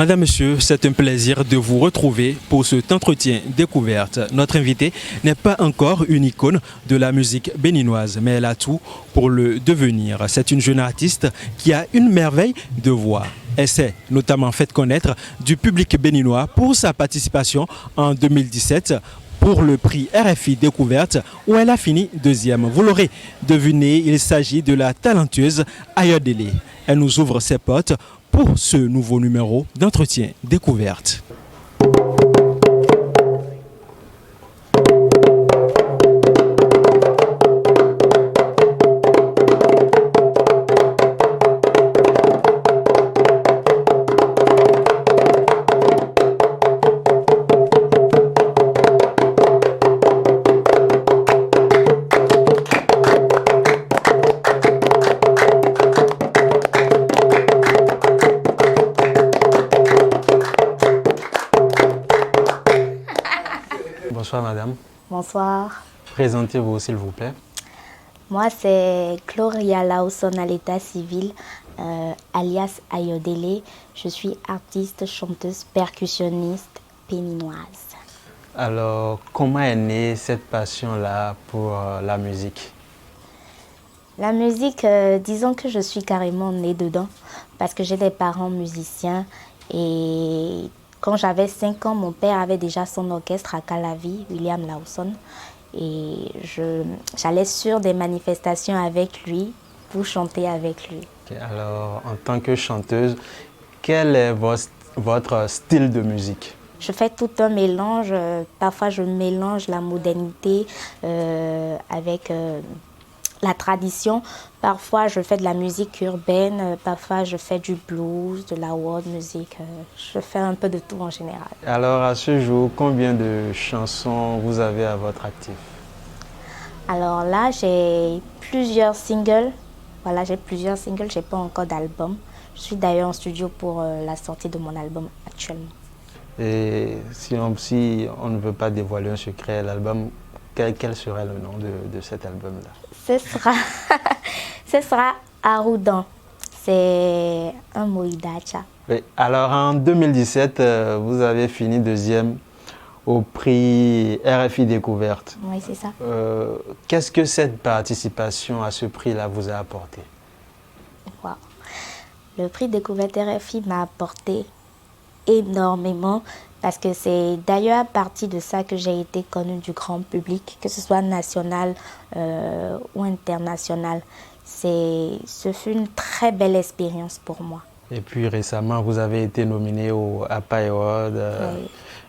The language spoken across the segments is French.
Madame, Monsieur, c'est un plaisir de vous retrouver pour cet entretien découverte. Notre invitée n'est pas encore une icône de la musique béninoise, mais elle a tout pour le devenir. C'est une jeune artiste qui a une merveille de voix. Elle s'est notamment fait connaître du public béninois pour sa participation en 2017 pour le prix RFI Découverte où elle a fini deuxième. Vous l'aurez deviné, il s'agit de la talentueuse Ayodele. Elle nous ouvre ses portes pour ce nouveau numéro d'entretien découverte. Bonsoir madame. Bonsoir. Présentez-vous s'il vous plaît. Moi c'est Gloria Lawson à l'état civil, alias Ayodele. Je suis artiste, chanteuse, percussionniste béninoise. Alors, comment est née cette passion-là pour la musique? La musique, disons que je suis carrément née dedans parce que j'ai des parents musiciens et quand j'avais 5 ans, mon père avait déjà son orchestre à Calavi, William Lawson. Et j'allais sur des manifestations avec lui pour chanter avec lui. Alors, en tant que chanteuse, quel est votre style de musique? Je fais tout un mélange. Parfois, je mélange la modernité avec la tradition. Parfois, je fais de la musique urbaine. Parfois, je fais du blues, de la world music. Je fais un peu de tout en général. Alors, à ce jour, combien de chansons vous avez à votre actif? Alors là, j'ai plusieurs singles. Voilà, j'ai plusieurs singles. J'ai pas encore d'album. Je suis d'ailleurs en studio pour la sortie de mon album actuellement. Et si on ne veut pas dévoiler un secret, l'album, quel serait le nom de cet album-là? Ce sera Arrudan. C'est un moïdacha. Oui. Alors en 2017, vous avez fini deuxième au prix RFI Découverte. Oui, c'est ça. Qu'est-ce que cette participation à ce prix-là vous a apporté? Wow. Le prix Découverte RFI m'a apporté énormément parce que c'est d'ailleurs à partir de ça que j'ai été connue du grand public, que ce soit national ou international. Ce fut une très belle expérience pour moi. Et puis récemment, vous avez été nominé au APA Award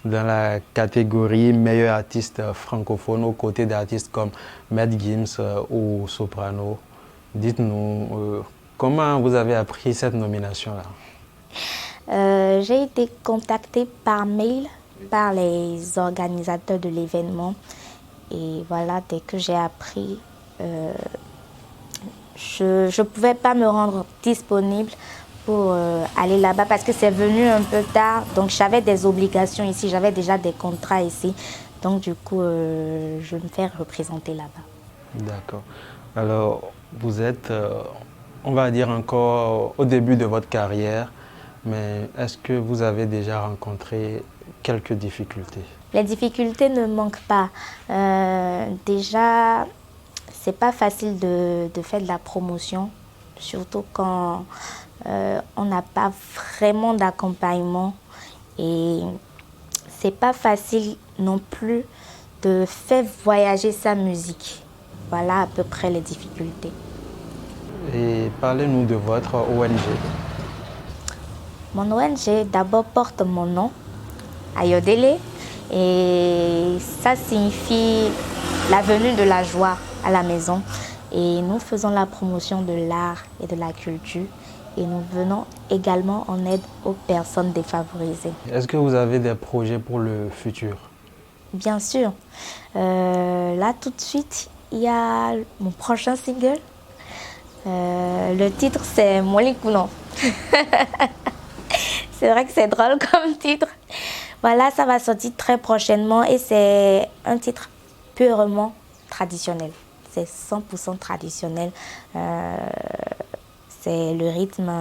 dans la catégorie meilleur artiste francophone aux côtés d'artistes comme Matt Gims ou Soprano. Dites-nous, comment vous avez appris cette nomination-là? J'ai été contactée par mail par les organisateurs de l'événement et voilà, dès que j'ai appris, je ne pouvais pas me rendre disponible pour aller là-bas parce que c'est venu un peu tard, donc j'avais des obligations ici, j'avais déjà des contrats ici, donc du coup je me fais représenter là-bas. D'accord. Alors vous êtes, on va dire encore au début de votre carrière, mais est-ce que vous avez déjà rencontré quelques difficultés? Les difficultés ne manquent pas. Déjà, c'est pas facile de faire de la promotion, surtout quand on n'a pas vraiment d'accompagnement. Et c'est pas facile non plus de faire voyager sa musique. Voilà à peu près les difficultés. Et parlez-nous de votre ONG. Mon ONG d'abord porte mon nom, Ayodele, et ça signifie la venue de la joie à la maison. Et nous faisons la promotion de l'art et de la culture et nous venons également en aide aux personnes défavorisées. Est-ce que vous avez des projets pour le futur? Bien sûr. Là tout de suite, il y a mon prochain single. Le titre c'est Molikuno. C'est vrai que c'est drôle comme titre. Voilà, ça va sortir très prochainement et c'est un titre purement traditionnel. C'est 100% traditionnel. C'est le rythme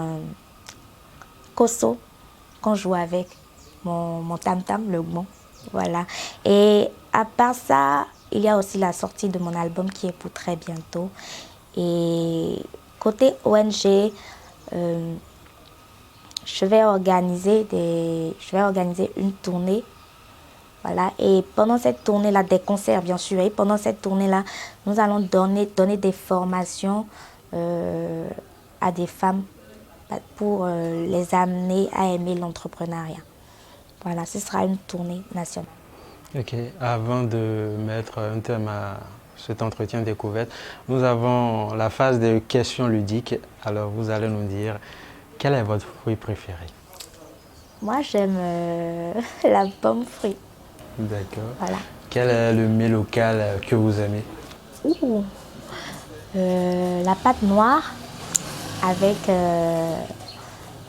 koso quand je joue avec mon tam-tam, le gong. Voilà. Et à part ça, il y a aussi la sortie de mon album qui est pour très bientôt. Et côté ONG, je vais organiser une tournée. Voilà. Et pendant cette tournée-là, des concerts bien sûr, et pendant cette tournée-là, nous allons donner des formations à des femmes pour les amener à aimer l'entrepreneuriat. Voilà, ce sera une tournée nationale. Ok, avant de mettre un terme à cet entretien découverte, nous avons la phase de questions ludiques. Alors vous allez nous dire, quel est votre fruit préféré? Moi, j'aime la pomme fruit. D'accord. Voilà. Quel est le mets local que vous aimez? Ouh. La pâte noire avec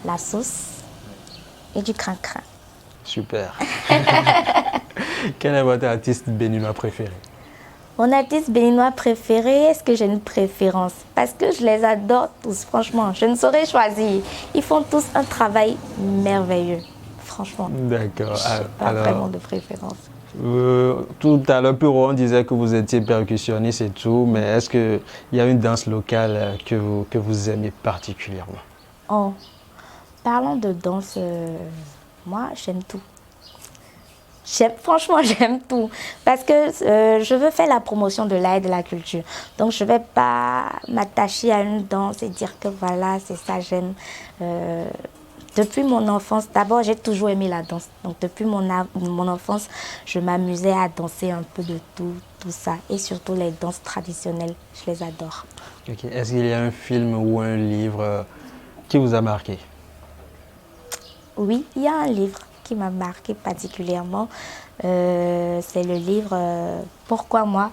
la sauce et du crin-crin. Super. Quel est votre artiste béninois préféré? Mon artiste béninois préféré, est-ce que j'ai une préférence? Parce que je les adore tous, franchement. Je ne saurais choisir. Ils font tous un travail merveilleux, franchement. D'accord. Pas vraiment de préférence. Tout à l'heure, Puro, on disait que vous étiez percussionniste et tout, mais est-ce qu'il y a une danse locale que vous aimez particulièrement? Oh, parlons de danse, moi j'aime tout. Franchement, j'aime tout. Parce que je veux faire la promotion de l'art et de la culture. Donc, je ne vais pas m'attacher à une danse et dire que voilà, c'est ça, j'aime. Depuis mon enfance, d'abord, j'ai toujours aimé la danse. Donc, depuis mon enfance, je m'amusais à danser un peu de tout ça. Et surtout les danses traditionnelles, je les adore. Okay. Est-ce qu'il y a un film ou un livre qui vous a marqué? Oui, il y a un livre qui m'a marqué particulièrement. C'est le livre Pourquoi moi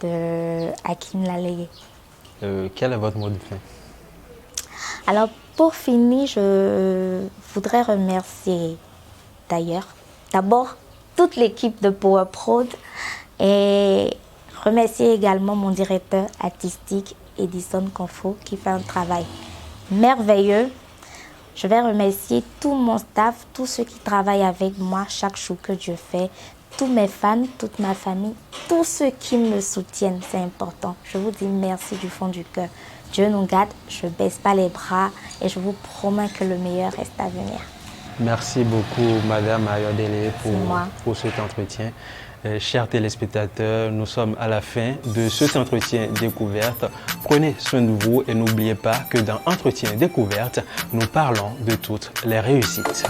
de Hakim Lalaye. Quel est votre mot de fin? Alors pour finir, je voudrais remercier d'abord toute l'équipe de Power Prod et remercier également mon directeur artistique Edison Confo qui fait un travail merveilleux. Je vais remercier tout mon staff, tous ceux qui travaillent avec moi chaque jour que Dieu fait, tous mes fans, toute ma famille, tous ceux qui me soutiennent, c'est important. Je vous dis merci du fond du cœur. Dieu nous garde, je ne baisse pas les bras et je vous promets que le meilleur reste à venir. Merci beaucoup, Madame Ayodele, pour cet entretien. Chers téléspectateurs, nous sommes à la fin de cet entretien découverte. Prenez soin de vous et n'oubliez pas que dans Entretien découverte, nous parlons de toutes les réussites.